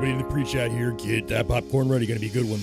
Everybody in the pre-chat here, get that popcorn ready. Gonna be a good one.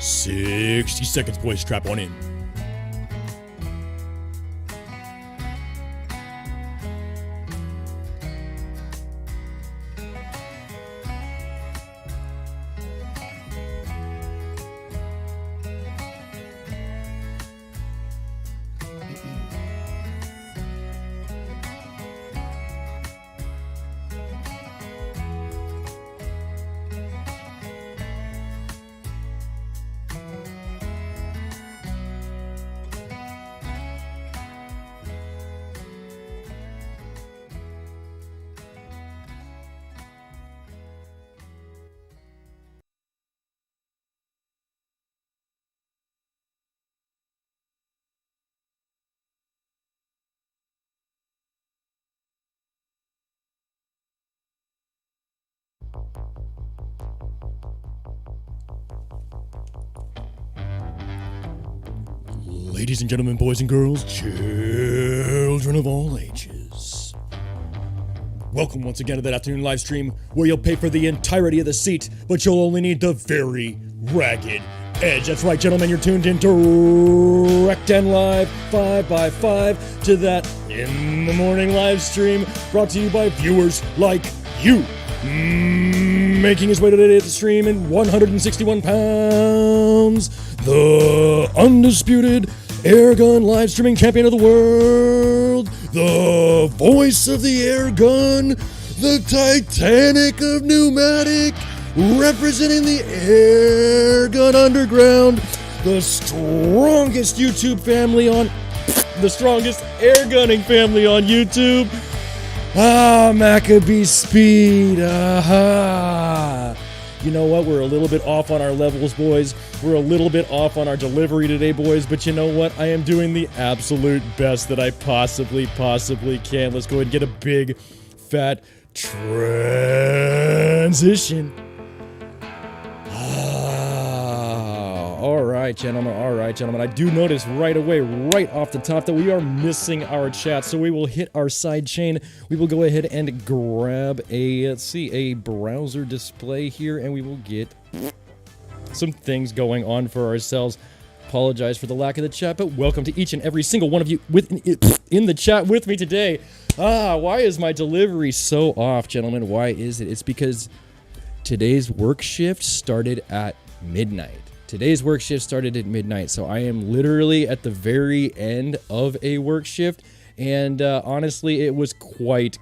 60 seconds, boys. Strap on in. Ladies and gentlemen, boys and girls, children of all ages. Welcome once again to that afternoon live stream where you'll pay for the entirety of the seat, but you'll only need the very ragged edge. That's right, gentlemen, you're tuned in direct and live 5x5 to that in the morning live stream brought to you by viewers like you. Making his way today to the stream in 161 pounds, the undisputed Airgun live streaming champion of the world, the voice of the Airgun, the Titanic of pneumatic, representing the Airgun underground, the strongest YouTube family on, the strongest airgunning family on YouTube. MACABESPEED. You know what? We're a little bit off on our levels, boys. We're a little bit off on our delivery today, boys. But you know what? I am doing the absolute best that I possibly can. Let's go ahead and get a big, fat transition. All right, gentlemen. I do notice right away, right off the top, that we are missing our chat. So we will hit our side chain. We will go ahead and grab a browser display here, and we will get some things going on for ourselves. Apologize for the lack of the chat, but welcome to each and every single one of you in the chat with me today. Why is my delivery so off, gentlemen? Why is it? It's because today's work shift started at midnight. Today's work shift started at midnight, so I am literally at the very end of a work shift, and honestly, it was quite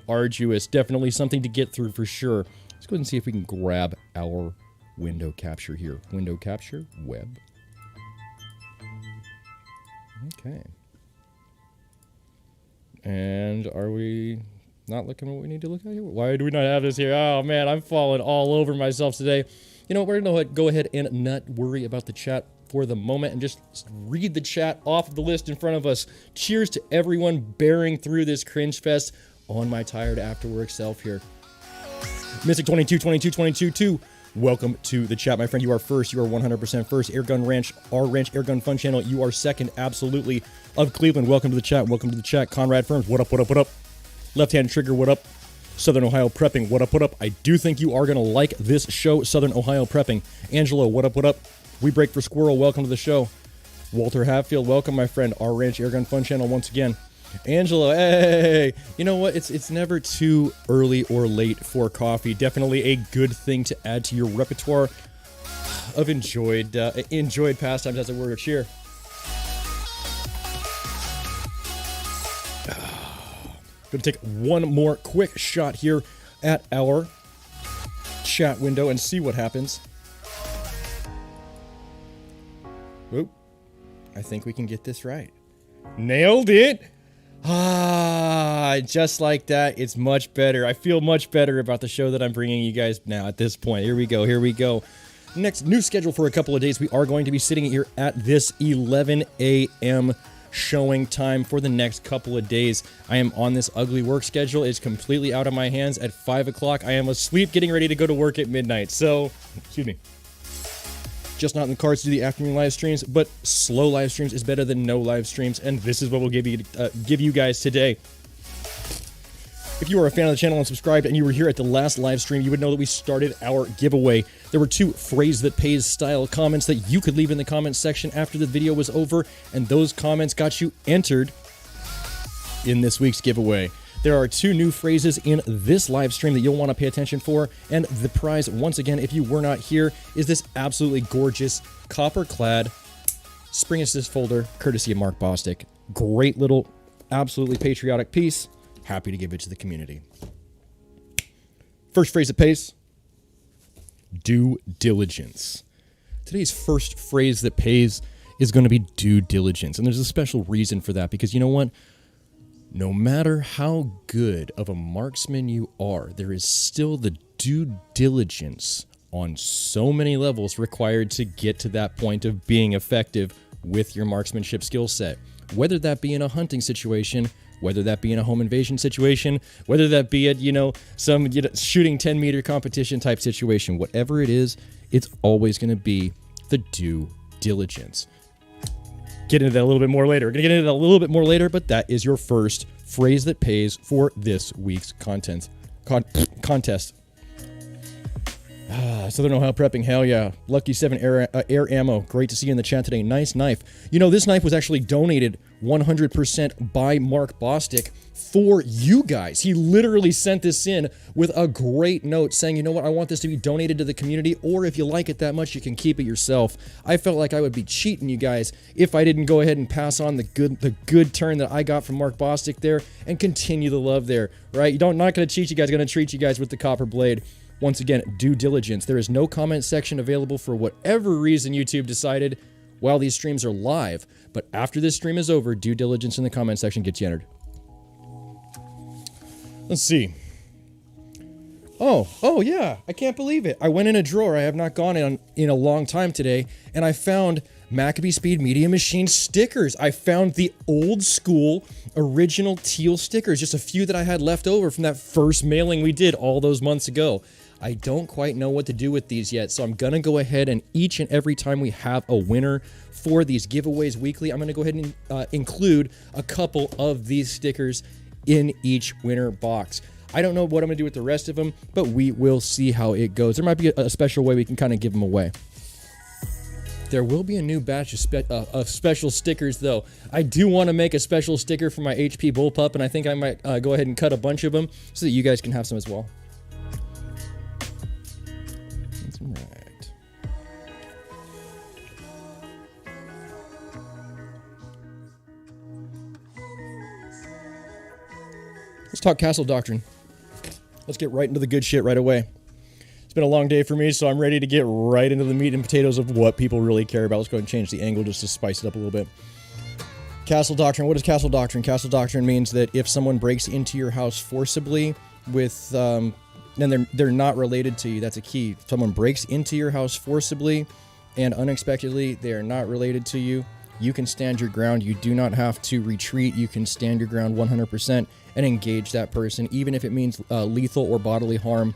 arduous. Definitely something to get through for sure. Let's go ahead and see if we can grab our window capture here. Window capture, web. Okay. And are we not looking at what we need to look at here? Why do we not have this here? Oh man, I'm falling all over myself today. You know what, we're going to go ahead and not worry about the chat for the moment and just read the chat off of the list in front of us. Cheers to everyone bearing through this cringe fest on my tired after work self here. Mystic 22, welcome to the chat, my friend. You are first. You are 100% first. Airgun Ranch, our Ranch Airgun Fun Channel. You are second, absolutely, of Cleveland. Welcome to the chat. Welcome to the chat. Conrad Firms, what up? Left-hand Trigger, what up? Southern Ohio Prepping, what up? I do think you are going to like this show, Southern Ohio Prepping. Angelo, what up? We Break for Squirrel, welcome to the show. Walter Hatfield, welcome, my friend. Our Ranch Airgun Fun Channel once again. Angelo, hey! You know what? It's never too early or late for coffee. Definitely a good thing to add to your repertoire of enjoyed pastimes, as it were. Cheer. Gonna take one more quick shot here at our chat window and see what happens. Oop. I think we can get this right. Nailed it! Just like that, it's much better. I feel much better about the show that I'm bringing you guys now at this point. Here we go. Next, new schedule for a couple of days. We are going to be sitting here at this 11 a.m. showing time for the next couple of days. I am on this ugly work schedule. It's completely out of my hands. At 5 o'clock, I am asleep getting ready to go to work at midnight. So, excuse me. Just not in the cards to do the afternoon live streams, but slow live streams is better than no live streams, and this is what we'll give you guys today. If you are a fan of the channel and subscribed and you were here at the last live stream, you would know that we started our giveaway There were 2 phrase that pays style comments that you could leave in the comments section after the video was over, and those comments got you entered in this week's giveaway. There are 2 new phrases in this live stream that you'll want to pay attention for, and the prize, once again, if you were not here, is this absolutely gorgeous copper-clad Spring Assist folder, courtesy of Mark Bostic. Great little, absolutely patriotic piece. Happy to give it to the community. First phrase that pays: due diligence. Today's first phrase that pays is going to be due diligence, and there's a special reason for that, because you know what? No matter how good of a marksman you are, there is still the due diligence on so many levels required to get to that point of being effective with your marksmanship skill set. Whether that be in a hunting situation, whether that be in a home invasion situation, whether that be at, some shooting 10-meter competition type situation, whatever it is, it's always going to be the due diligence. Get into that a little bit more later. We're going to get into that a little bit more later, but that is your first phrase that pays for this week's contest. Southern Ohio prepping, hell yeah. Lucky 7 air ammo. Great to see you in the chat today. Nice knife. This knife was actually donated 100% by Mark Bostic for you guys. He literally sent this in with a great note saying, you know what, I want this to be donated to the community, or if you like it that much, you can keep it yourself. I felt like I would be cheating you guys if I didn't go ahead and pass on the good turn that I got from Mark Bostic there and continue the love there, right? Not going to cheat you guys, going to treat you guys with the copper blade. Once again, due diligence. There is no comment section available for whatever reason YouTube decided while these streams are live. But after this stream is over, due diligence in the comment section gets you entered. Let's see. Oh yeah, I can't believe it. I went in a drawer I have not gone in a long time today, and I found MACABESPEED Media Machine stickers. I found the old school original teal stickers, just a few that I had left over from that first mailing we did all those months ago. I don't quite know what to do with these yet, so I'm going to go ahead and each and every time we have a winner for these giveaways weekly, I'm going to go ahead and include a couple of these stickers in each winner box. I don't know what I'm going to do with the rest of them, but we will see how it goes. There might be a special way we can kind of give them away. There will be a new batch of special stickers, though. I do want to make a special sticker for my HP Bullpup, and I think I might go ahead and cut a bunch of them so that you guys can have some as well. That's right. Let's talk Castle Doctrine. Let's get right into the good shit right away. It's been a long day for me, so I'm ready to get right into the meat and potatoes of what people really care about. Let's go ahead and change the angle just to spice it up a little bit. Castle Doctrine. What is Castle Doctrine? Castle Doctrine means that if someone breaks into your house forcibly with, then they're not related to you. That's a key. If someone breaks into your house forcibly and unexpectedly, they are not related to you. You can stand your ground. You do not have to retreat. You can stand your ground 100% and engage that person, even if it means lethal or bodily harm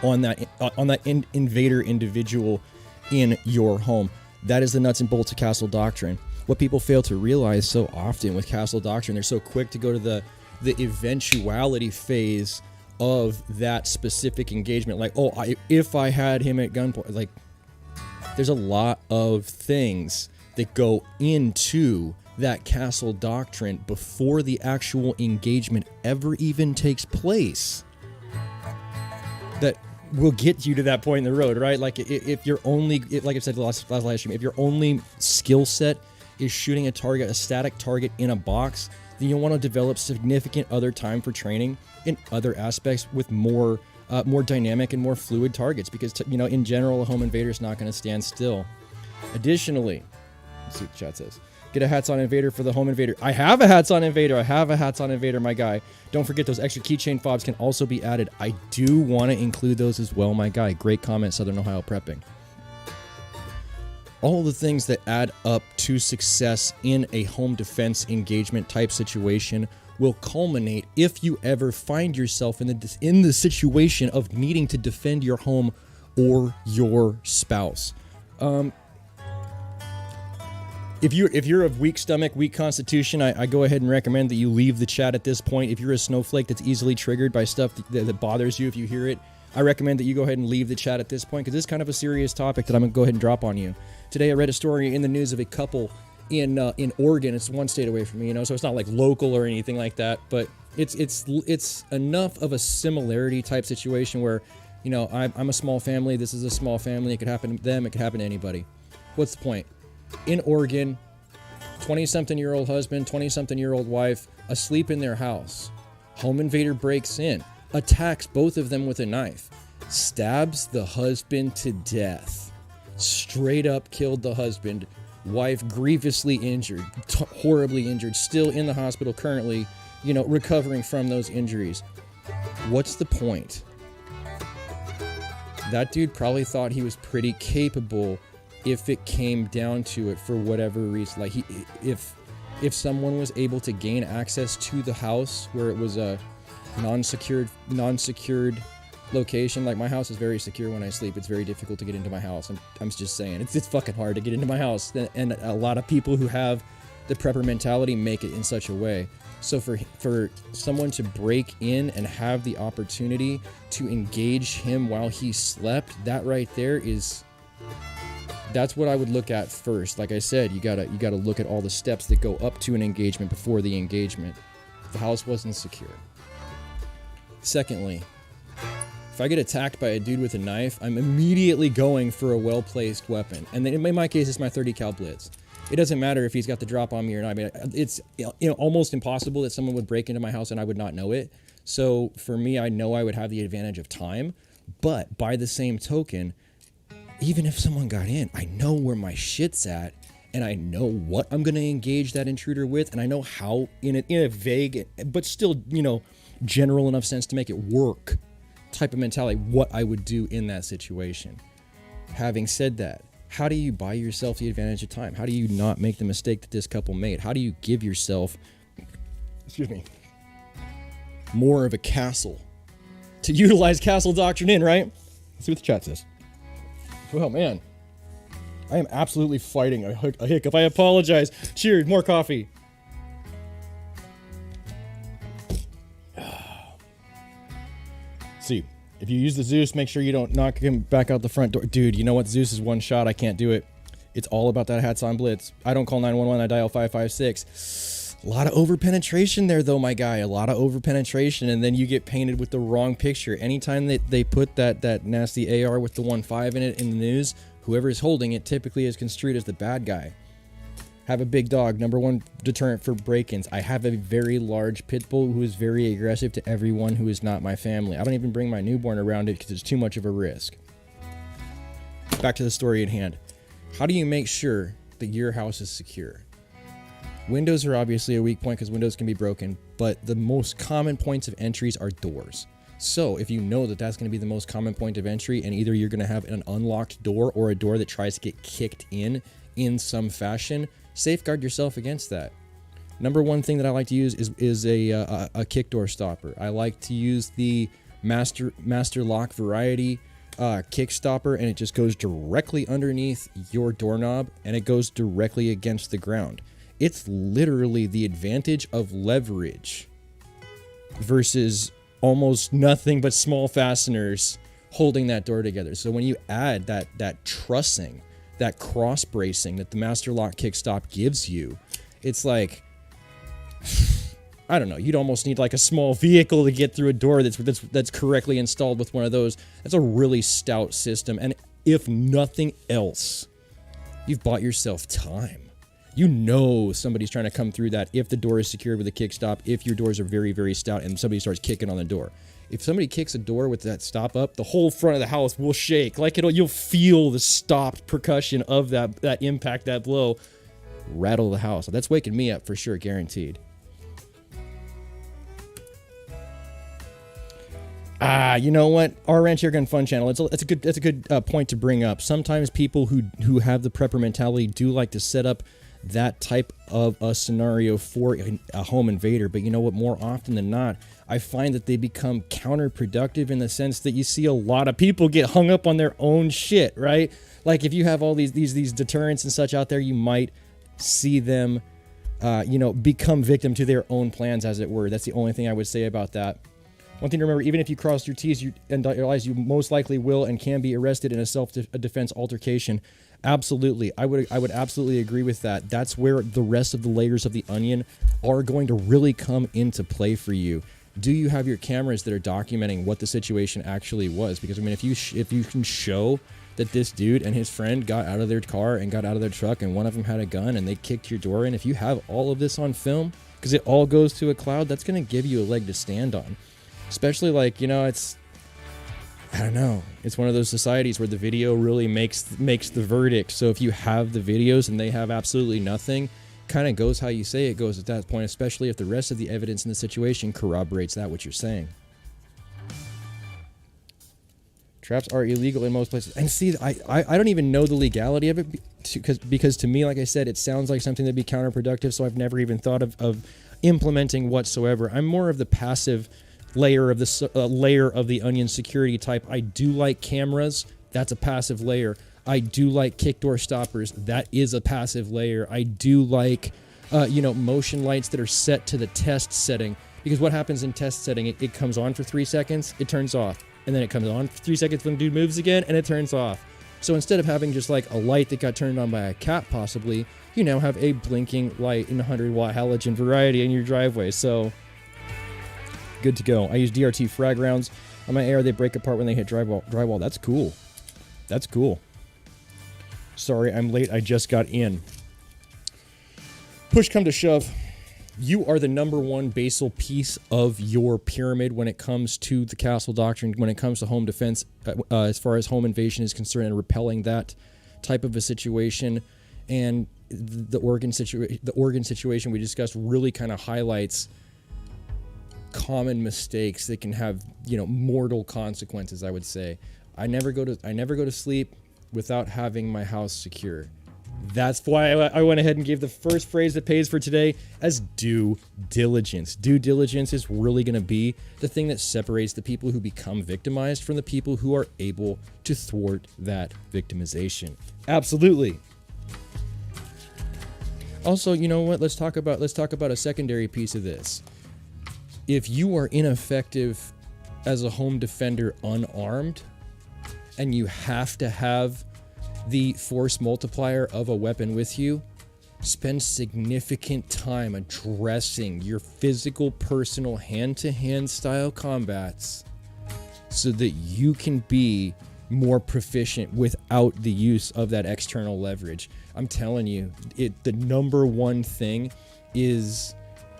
on that invader individual in your home. That is the nuts and bolts of Castle Doctrine. What people fail to realize so often with Castle Doctrine, they're so quick to go to the eventuality phase of that specific engagement. Like, if I had him at gunpoint, like, there's a lot of things that go into that Castle Doctrine before the actual engagement ever even takes place that will get you to that point in the road, right? Like, if you're only, like I said last stream, if your only skill set is shooting a target, a static target in a box, then you'll want to develop significant other time for training in other aspects with more dynamic and more fluid targets, because in general, a home invader is not going to stand still. Additionally, let's see what the chat says. Get a hats on invader for the home invader. I have a hats on invader, my guy. Don't forget those extra keychain fobs can also be added. I do want to include those as well, my guy. Great comment, Southern Ohio prepping. All the things that add up to success in a home defense engagement type situation will culminate if you ever find yourself in the situation of needing to defend your home or your spouse. If you're of weak stomach, weak constitution, I go ahead and recommend that you leave the chat at this point. If you're a snowflake that's easily triggered by stuff that bothers you, if you hear it, I recommend that you go ahead and leave the chat at this point because this is kind of a serious topic that I'm going to go ahead and drop on you. Today I read a story in the news of a couple in Oregon. It's one state away from me, you know, so it's not like local or anything like that, but it's enough of a similarity type situation where, you know, I'm a small family, this is a small family, it could happen to them, it could happen to anybody. What's the point? In Oregon, 20-something-year-old husband, 20-something-year-old wife, asleep in their house. Home invader breaks in, attacks both of them with a knife, stabs the husband to death. Straight up killed the husband. Wife grievously injured, horribly injured, still in the hospital currently, you know, recovering from those injuries. What's the point? That dude probably thought he was pretty capable if it came down to it for whatever reason. Like, if someone was able to gain access to the house where it was a non-secured location, like my house is very secure when I sleep. It's very difficult to get into my house. I'm just saying, it's fucking hard to get into my house, and a lot of people who have the prepper mentality make it in such a way. So for someone to break in and have the opportunity to engage him while he slept, that right there that's what I would look at first. Like I said, you gotta look at all the steps that go up to an engagement before the engagement. The house wasn't secure. Secondly, if I get attacked by a dude with a knife, I'm immediately going for a well-placed weapon. And then in my case, it's my 30 cal Blitz. It doesn't matter if he's got the drop on me or not. I mean, it's, you know, almost impossible that someone would break into my house and I would not know it. So for me, I know I would have the advantage of time. But by the same token, even if someone got in, I know where my shit's at, and I know what I'm going to engage that intruder with, and I know how, in a vague but still, you know, general enough sense to make it work type of mentality, what I would do in that situation. Having said that, how do you buy yourself the advantage of time? How do you not make the mistake that this couple made? How do you give yourself, more of a castle to utilize castle doctrine in, right? Let's see what the chat says. Well, man, I am absolutely fighting a hiccup. I apologize. Cheers, more coffee. See, if you use the Zeus, make sure you don't knock him back out the front door. Dude, you know what? Zeus is one shot. I can't do it. It's all about that hats on blitz. I don't call 911. I dial 556. A lot of over-penetration there, though, my guy. A lot of over-penetration, and then you get painted with the wrong picture. Anytime that they put that nasty AR with the 1.5 in it in the news, whoever is holding it typically is construed as the bad guy. Have a big dog, #1 deterrent for break-ins. I have a very large pit bull who is very aggressive to everyone who is not my family. I don't even bring my newborn around it because it's too much of a risk. Back to the story at hand. How do you make sure that your house is secure? Windows are obviously a weak point because windows can be broken, but the most common points of entries are doors. So if you know that that's going to be the most common point of entry, and either you're going to have an unlocked door or a door that tries to get kicked in some fashion, safeguard yourself against that. #1 thing that I like to use is a kick door stopper. I like to use the master lock variety kick stopper, and it just goes directly underneath your doorknob, and it goes directly against the ground. It's literally the advantage of leverage versus almost nothing but small fasteners holding that door together. So when you add that trussing, that cross bracing that the master lock kickstop gives you, it's like, I don't know, you'd almost need like a small vehicle to get through a door that's correctly installed with one of those. That's a really stout system, and if nothing else, you've bought yourself time. You know somebody's trying to come through that if the door is secured with a kick stop, if your doors are very, very stout and somebody starts kicking on the door. If somebody kicks a door with that stop up, the whole front of the house will shake. Like you'll feel the stopped percussion of that impact, that blow, rattle the house. That's waking me up for sure, guaranteed. You know what? Our Ranch Airgun Fun channel. It's a good point to bring up. Sometimes people who have the prepper mentality do like to set up that type of a scenario for a home invader, but you know what? More often than not, I find that they become counterproductive in the sense that you see a lot of people get hung up on their own shit, right? Like if you have all these deterrents and such out there, you might see them, become victim to their own plans, as it were. That's the only thing I would say about that. One thing to remember, even if you cross your T's and dot your I's, you most likely will and can be arrested in a self-defense altercation. Absolutely. I would absolutely agree with that. That's where the rest of the layers of the onion are going to really come into play for you. Do you have your cameras that are documenting what the situation actually was? Because, I mean, if you can show that this dude and his friend got out of their car and got out of their truck and one of them had a gun and they kicked your door in, if you have all of this on film, because it all goes to a cloud, that's going to give you a leg to stand on. Especially, like, you know, I don't know. It's one of those societies where the video really makes the verdict. So if you have the videos and they have absolutely nothing, kind of goes how you say it goes at that point, especially if the rest of the evidence in the situation corroborates that what you're saying. Traps are illegal in most places. And see, I don't even know the legality of it because to me, like I said, it sounds like something that'd be counterproductive, so I've never even thought of implementing whatsoever. I'm more of the passive layer of the onion security type. I do like cameras. That's a passive layer. I do like kick door stoppers. That is a passive layer. I do like, motion lights that are set to the test setting, because what happens in test setting, it comes on for 3 seconds, it turns off, and then it comes on for 3 seconds when the dude moves again, and it turns off. So instead of having just like a light that got turned on by a cat possibly, you now have a blinking light in 100-watt halogen variety in your driveway. So good to go. I use DRT frag rounds on my AR. They break apart when they hit drywall. That's cool. That's cool. Sorry, I'm late. I just got in. Push come to shove, you are the #1 basal piece of your pyramid when it comes to the castle doctrine, when it comes to home defense, as far as home invasion is concerned, and repelling that type of a situation. And the Oregon situation we discussed really kind of highlights common mistakes that can have, mortal consequences, I would say. I never go to sleep without having my house secure. That's why I went ahead and gave the first phrase that pays for today as due diligence. Due diligence is really going to be the thing that separates the people who become victimized from the people who are able to thwart that victimization. Absolutely. Also, you know what? Let's talk about a secondary piece of this. If you are ineffective as a home defender unarmed, and you have to have the force multiplier of a weapon with you, spend significant time addressing your physical, personal, hand-to-hand style combats so that you can be more proficient without the use of that external leverage. I'm telling you, the #1 thing is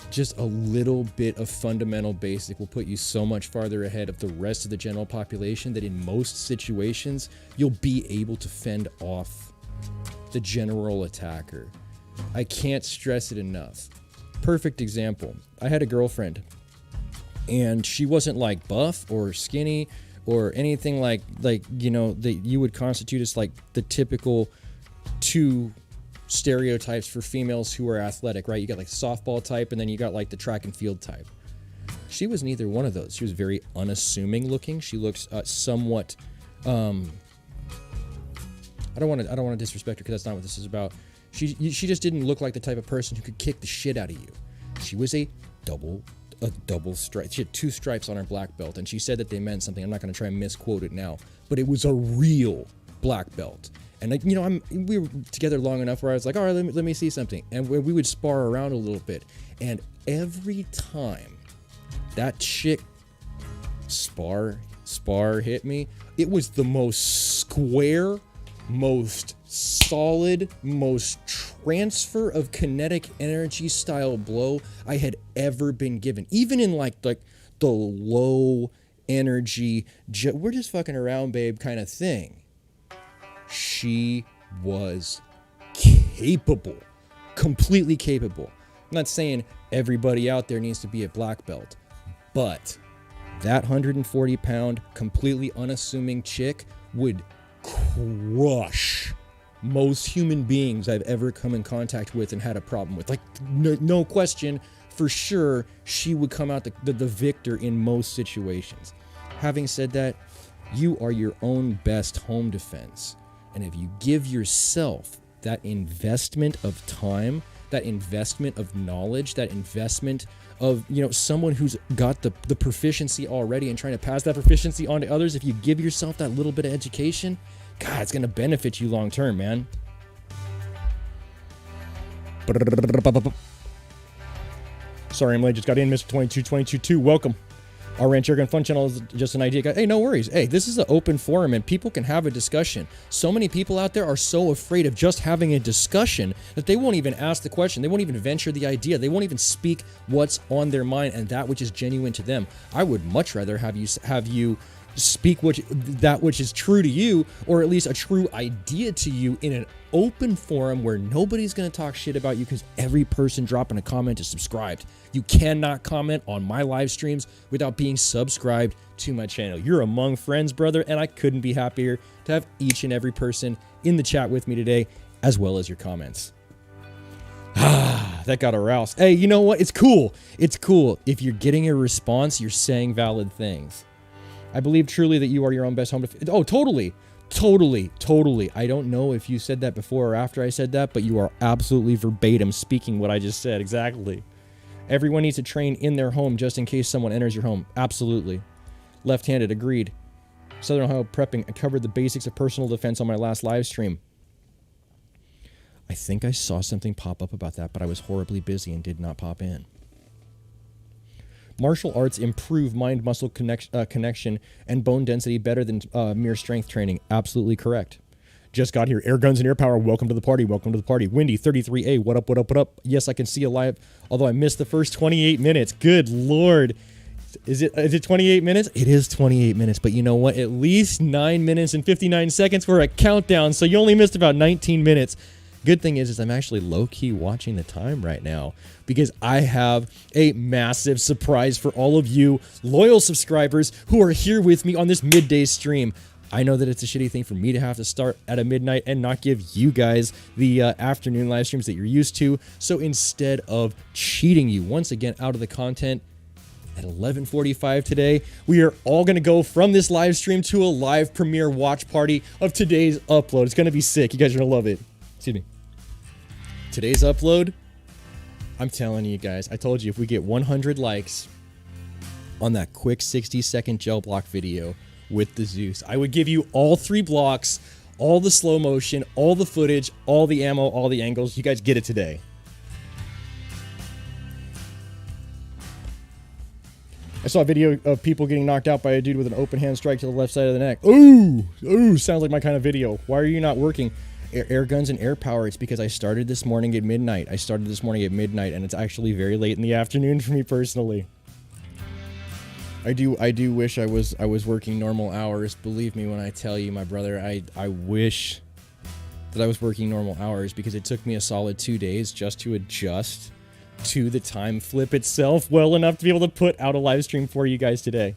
just a little bit of fundamental basic will put you so much farther ahead of the rest of the general population that in most situations, you'll be able to fend off the general attacker. I can't stress it enough. Perfect example. I had a girlfriend, and she wasn't like buff or skinny or anything like that you would constitute as like the typical two stereotypes for females who are athletic, right? You got like the softball type, and then you got like the track and field type. She was neither one of those. She was very unassuming looking. She looks somewhat I don't want to disrespect her, because that's not what this is about. She just didn't look like the type of person who could kick the shit out of you. She was a double stripe. She had 2 stripes on her black belt, and she said that they meant something. I'm not going to try and misquote it now, but it was a real black belt. And we were together long enough where I was like, all right, let me see something. And we would spar around a little bit. And every time that chick spar hit me, it was the most square, most solid, most transfer of kinetic energy style blow I had ever been given. Even in like the low energy, we're just fucking around, babe, kind of thing. She was capable, completely capable. I'm not saying everybody out there needs to be a black belt, but that 140-pound, completely unassuming chick would crush most human beings I've ever come in contact with and had a problem with. Like, no question, for sure, she would come out the victor in most situations. Having said that, you are your own best home defense. And if you give yourself that investment of time that investment of knowledge, that investment of, you know, someone who's got the proficiency already and trying to pass that proficiency on to others. If you give yourself that little bit of education, God, it's going to benefit you long term, man. Sorry, I'm late. Just got in, Mr. 22222. Welcome. Our Ranch Airgun Fun channel is just an idea. Hey, no worries. Hey, this is an open forum and people can have a discussion. So many people out there are so afraid of just having a discussion that they won't even ask the question. They won't even venture the idea. They won't even speak what's on their mind and that which is genuine to them. I would much rather have you speak that which is true to you, or at least a true idea to you, in an open forum where nobody's going to talk shit about you, because every person dropping a comment is subscribed. You cannot comment on my live streams without being subscribed to my channel. You're among friends, brother, and I couldn't be happier to have each and every person in the chat with me today, as well as your comments. That got aroused. Hey, you know what? It's cool. It's cool. If you're getting a response, you're saying valid things. I believe truly that you are your own best home defense. Oh, totally. Totally. I don't know if you said that before or after I said that, but you are absolutely verbatim speaking what I just said. Exactly. Everyone needs to train in their home just in case someone enters your home. Absolutely. Left-handed, agreed. Southern Ohio prepping. I covered the basics of personal defense on my last live stream. I think I saw something pop up about that, but I was horribly busy and did not pop in. Martial arts improve mind-muscle connection and bone density better than mere strength training. Absolutely correct. Just got here. Air guns and air power. Welcome to the party. Welcome to the party. Windy 33A. What up, what up, what up? Yes, I can see a live, although I missed the first 28 minutes. Good Lord. Is it 28 minutes? It is 28 minutes, but you know what? At least 9 minutes and 59 seconds for a countdown, so you only missed about 19 minutes. Good thing is I'm actually low-key watching the time right now because I have a massive surprise for all of you loyal subscribers who are here with me on this midday stream. I know that it's a shitty thing for me to have to start at a midnight and not give you guys the afternoon live streams that you're used to. So instead of cheating you once again out of the content, at 11:45 today, we are all going to go from this live stream to a live premiere watch party of today's upload. It's going to be sick. You guys are going to love it. Excuse me. Today's upload, I'm telling you guys, I told you if we get 100 likes on that quick 60-second gel block video with the Zeus, I would give you all 3 blocks, all the slow motion, all the footage, all the ammo, all the angles. You guys get it today. I saw a video of people getting knocked out by a dude with an open hand strike to the left side of the neck. Ooh, sounds like my kind of video. Why are you not working? Air guns and air power. It's because I started this morning at midnight. And it's actually very late in the afternoon for me personally. I do wish I was working normal hours. Believe me when I tell you, my brother, I wish that I was working normal hours, because it took me a solid 2 days just to adjust to the time flip itself well enough to be able to put out a live stream for you guys today.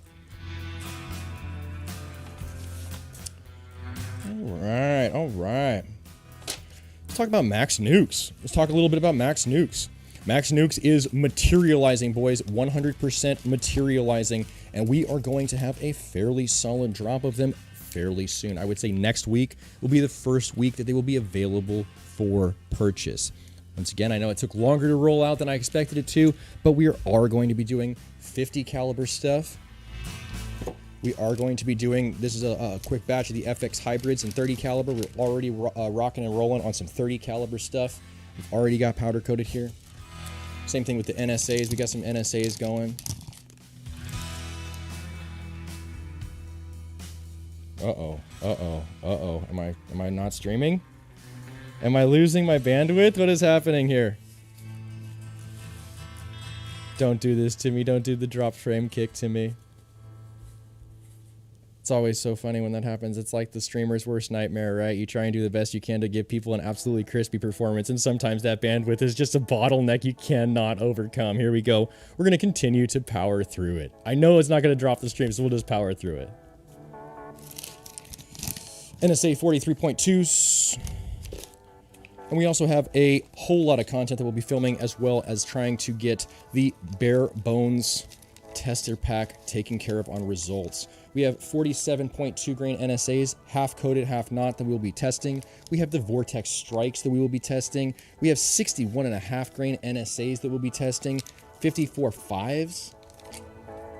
All right. Let's talk about MACS nukes. Let's talk a little bit about MACS nukes. MACS nukes is materializing, boys. 100% materializing. And we are going to have a fairly solid drop of them fairly soon. I would say next week will be the first week that they will be available for purchase. Once again, I know it took longer to roll out than I expected it to, but we are going to be doing 50 caliber stuff. We are going to be doing, this is a quick batch of the FX hybrids and 30 caliber. We're already rocking and rolling on some 30 caliber stuff. We've already got powder coated here. Same thing with the NSAs. We got some NSAs going. Am I not streaming? Am I losing my bandwidth? What is happening here? Don't do this to me. Don't do the drop frame kick to me. It's always so funny when that happens. It's like the streamer's worst nightmare, right? You try and do the best you can to give people an absolutely crispy performance, and sometimes that bandwidth is just a bottleneck you cannot overcome. Here we go. We're going to continue to power through it. I know it's not going to drop the stream, so we'll just power through it. NSA 43.2s. And we also have a whole lot of content that we'll be filming, as well as trying to get the bare bones tester pack taken care of on results. We have 47.2 grain NSAs, half coated, half not, that we will be testing. We have the Vortex Strikes that we will be testing. We have 61.5 grain NSAs that we'll be testing, 54 5s,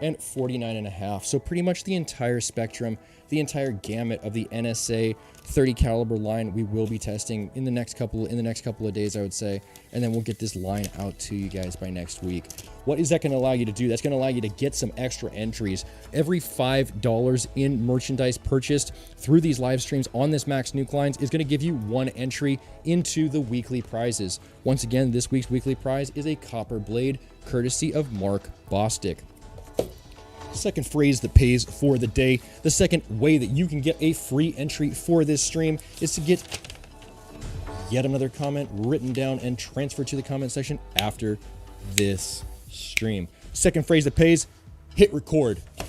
and 49.5. So pretty much the entire spectrum, the entire gamut of the NSA 30 caliber line we will be testing in the next couple of days, I would say, and then we'll get this line out to you guys by next week. What is that going to allow you to do? That's going to allow you to get some extra entries. Every $5 in merchandise purchased through these live streams on this Max Nuke lines is going to give you 1 entry into the weekly prizes. Once again, this week's weekly prize is a copper blade, courtesy of Mark Bostic. Second phrase that pays for the day. The second way that you can get a free entry for this stream is to get yet another comment written down and transferred to the comment section after this stream. Second phrase that pays, hit record. How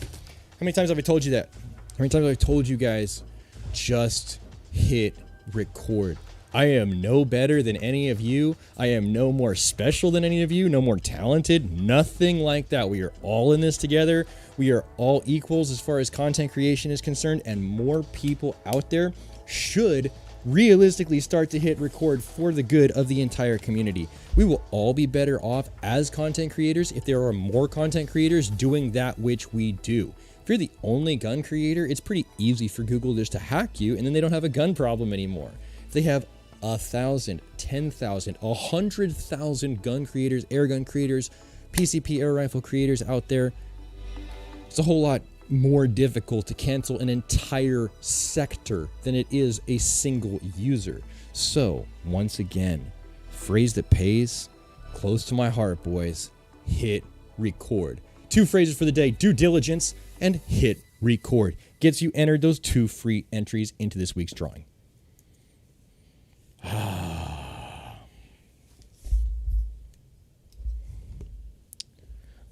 many times have I told you that? How many times have I told you guys, just hit record? I am no better than any of you. I am no more special than any of you, no more talented, nothing like that. We are all in this together. We are all equals as far as content creation is concerned, and more people out there should realistically start to hit record for the good of the entire community. We will all be better off as content creators if there are more content creators doing that which we do. If you're the only gun creator, it's pretty easy for Google just to hack you, and then they don't have a gun problem anymore. If they have 1,000, 10,000, 100,000 gun creators, air gun creators, PCP air rifle creators out there, it's a whole lot more difficult to cancel an entire sector than it is a single user. So, once again, phrase that pays, close to my heart, boys, hit record. 2 phrases for the day, due diligence and hit record. Gets you entered those 2 free entries into this week's drawing.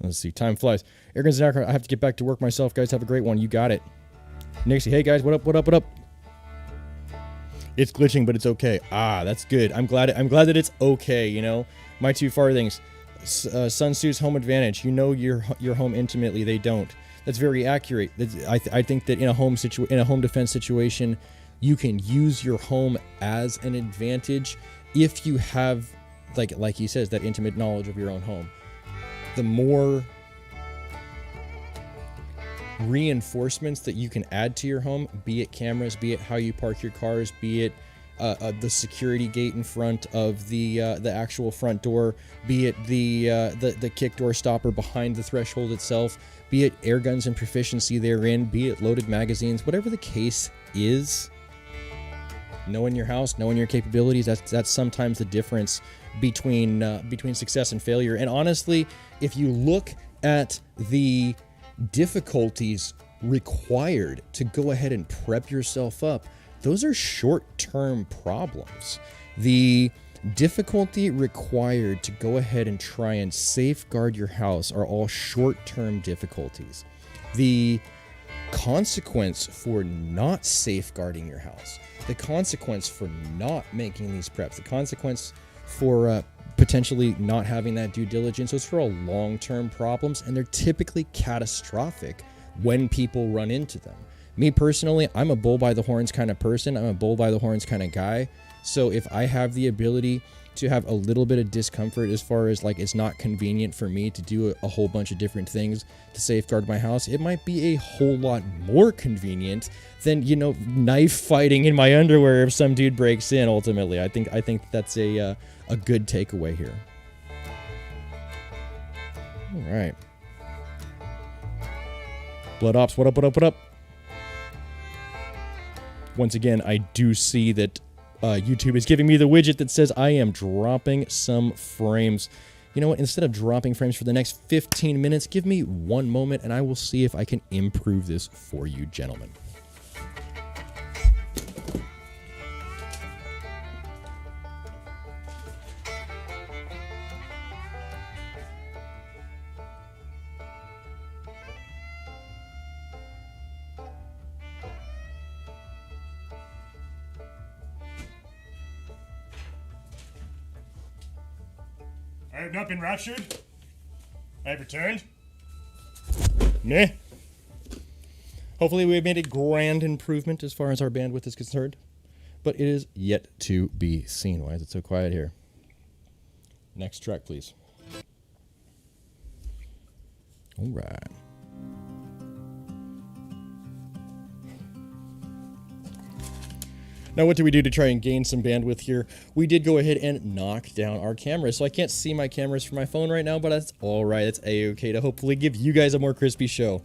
Let's see, time flies. Airguns and Aircraft, I have to get back to work myself, guys. Have a great one. You got it. Nixie, hey guys, what up, what up, what up? It's glitching, but it's okay. Ah, that's good. I'm glad that it's okay, you know. My 2 farthings. Sun Tzu's home advantage. You know your home intimately. They don't. That's very accurate. I think that in a home defense situation, you can use your home as an advantage if you have, like he says, that intimate knowledge of your own home. The more reinforcements that you can add to your home, be it cameras, be it how you park your cars, be it the security gate in front of the actual front door, be it the kick door stopper behind the threshold itself, be it air guns and proficiency therein, be it loaded magazines, whatever the case is. Knowing your house, knowing your capabilities, that's sometimes the difference between success and failure. And honestly, if you look at the difficulties required to go ahead and prep yourself up, those are short-term problems. The difficulty required to go ahead and try and safeguard your house are all short-term difficulties. The consequence for not safeguarding your house, the consequence for not making these preps, the consequence for potentially not having that due diligence, those are all long-term problems, and they're typically catastrophic when people run into them. Me personally, I'm a bull by the horns kind of person. I'm a bull by the horns kind of guy. So if I have the ability to have a little bit of discomfort as far as like it's not convenient for me to do a whole bunch of different things to safeguard my house, it might be a whole lot more convenient than, you know, knife fighting in my underwear if some dude breaks in. Ultimately, I think that's a good takeaway here. All right, Blood Ops, what up, what up, what up? Once again, I do see that YouTube is giving me the widget that says I am dropping some frames. You know what? Instead of dropping frames for the next 15 minutes, give me 1 moment and I will see if I can improve this for you, gentlemen. I have not been raptured. I have returned. Nah. Hopefully we've made a grand improvement as far as our bandwidth is concerned. But it is yet to be seen. Why is it so quiet here? Next track, please. All right. Now, what do we do to try and gain some bandwidth here? We did go ahead and knock down our cameras. So I can't see my cameras from my phone right now, but that's all right. It's A-okay to hopefully give you guys a more crispy show.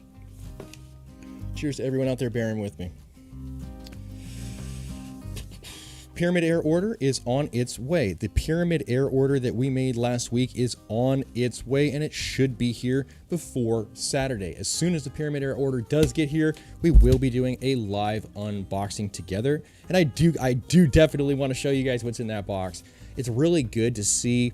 Cheers to everyone out there bearing with me. Pyramid Air order is on its way. The Pyramid Air order that we made last week is on its way, and it should be here before Saturday. As soon as the Pyramid Air order does get here, we will be doing a live unboxing together. And I do definitely want to show you guys what's in that box. It's really good to see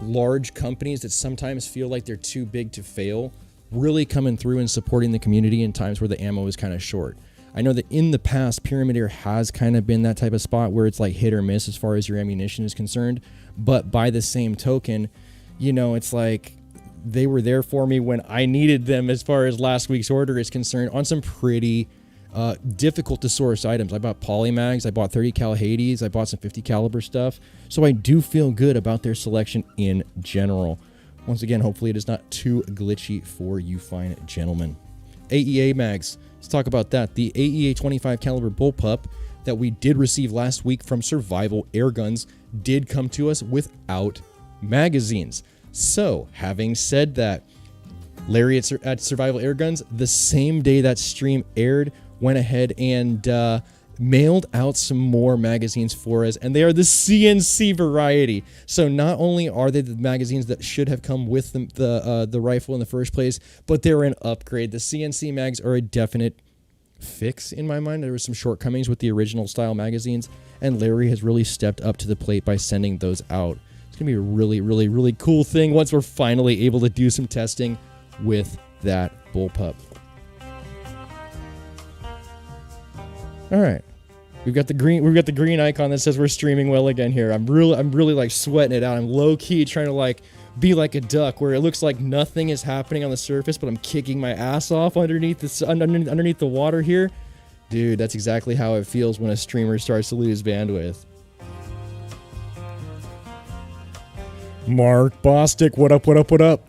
large companies that sometimes feel like they're too big to fail really coming through and supporting the community in times where the ammo is kind of short. I know that in the past, Pyramid Air has kind of been that type of spot where it's like hit or miss as far as your ammunition is concerned. But by the same token, you know, it's like they were there for me when I needed them as far as last week's order is concerned on some pretty difficult to source items. I bought polymags, I bought 30 cal Hades, I bought some 50 caliber stuff. So I do feel good about their selection in general. Once again, hopefully it is not too glitchy for you fine gentlemen. AEA mags. Let's talk about that. The AEA 25 caliber bullpup that we did receive last week from Survival Airguns did come to us without magazines. So, having said that, Larry at Survival Airguns, the same day that stream aired, went ahead and mailed out some more magazines for us, and they are the CNC variety. So not only are they the magazines that should have come with the rifle in the first place, but they're an upgrade. The CNC mags are a definite fix in my mind. There were some shortcomings with the original style magazines, and Larry has really stepped up to the plate by sending those out. It's gonna be a really, really, really cool thing once we're finally able to do some testing with that bullpup. All right, we've got the green icon that says we're streaming well again here. I'm really like sweating it out. I'm low key trying to like be like a duck where it looks like nothing is happening on the surface, but I'm kicking my ass off underneath the water here. Dude, that's exactly how it feels when a streamer starts to lose bandwidth. Mark Bostic, what up, what up, what up?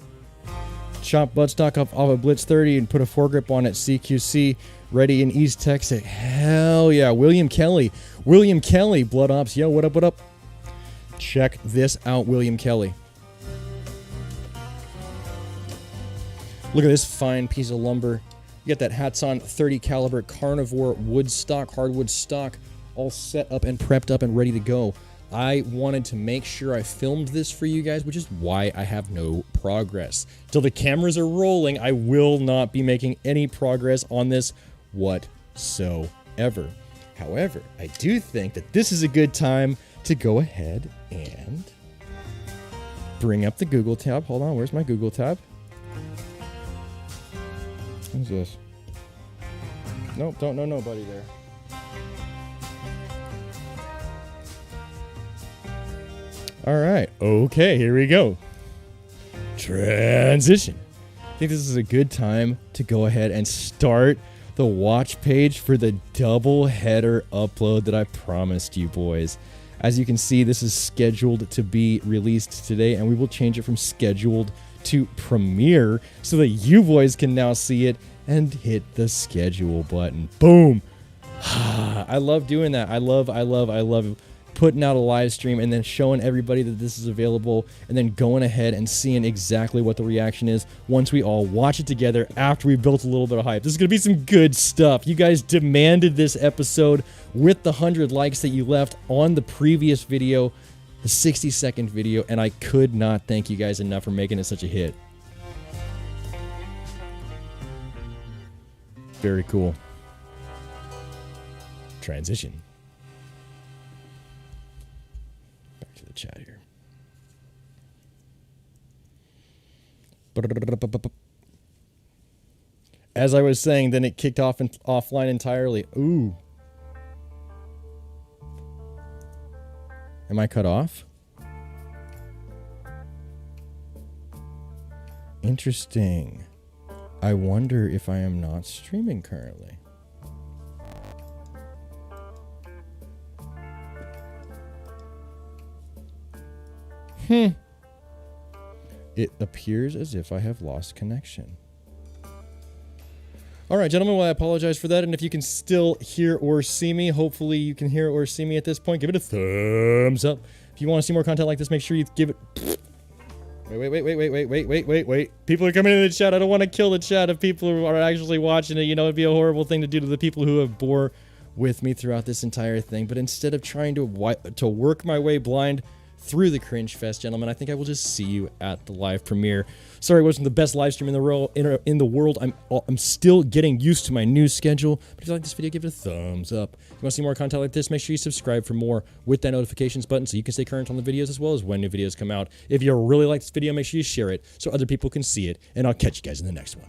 Chop buttstock off a Blitz 30 and put a foregrip on it. CQC ready in East Texas. Hell yeah. William Kelly, Blood Ops. Yo, what up, what up? Check this out, William Kelly. Look at this fine piece of lumber. You got that Hatsan 30 caliber carnivore wood stock, hardwood stock, all set up and prepped up and ready to go. I wanted to make sure I filmed this for you guys, which is why I have no progress. Till the cameras are rolling, I will not be making any progress on this whatsoever. However, I do think that this is a good time to go ahead and bring up the Google tab. Hold on, where's my Google tab? Who's this? Nope, don't know nobody there. All right, okay, here we go. Transition. I think this is a good time to go ahead and start the watch page for the double header upload that I promised you boys. As you can see, this is scheduled to be released today, and we will change it from scheduled to premiere so that you boys can now see it and hit the schedule button. Boom. I love doing that. I love putting out a live stream and then showing everybody that this is available, and then going ahead and seeing exactly what the reaction is once we all watch it together after we built a little bit of hype. This is going to be some good stuff. You guys demanded this episode with the 100 likes that you left on the previous video, the 60-second video, and I could not thank you guys enough for making it such a hit. Very cool. Transition. Chat here. As I was saying, then it kicked off offline entirely. Ooh. Am I cut off? Interesting. I wonder if I am not streaming currently. It appears as if I have lost connection. All right, gentlemen, well, I apologize for that. And if you can still hear or see me, hopefully you can hear or see me at this point, give it a thumbs up. If you want to see more content like this, make sure you give it... Wait. People are coming into the chat. I don't want to kill the chat if people who are actually watching it. You know, it'd be a horrible thing to do to the people who have bore with me throughout this entire thing. But instead of trying to work my way blind through the cringe fest, gentlemen, I think I will just see you at the live premiere. Sorry, it wasn't the best live stream in the world. I'm still getting used to my new schedule. But if you like this video, give it a thumbs up. If you want to see more content like this, make sure you subscribe for more with that notifications button so you can stay current on the videos as well as when new videos come out. If you really like this video, make sure you share it so other people can see it. And I'll catch you guys in the next one.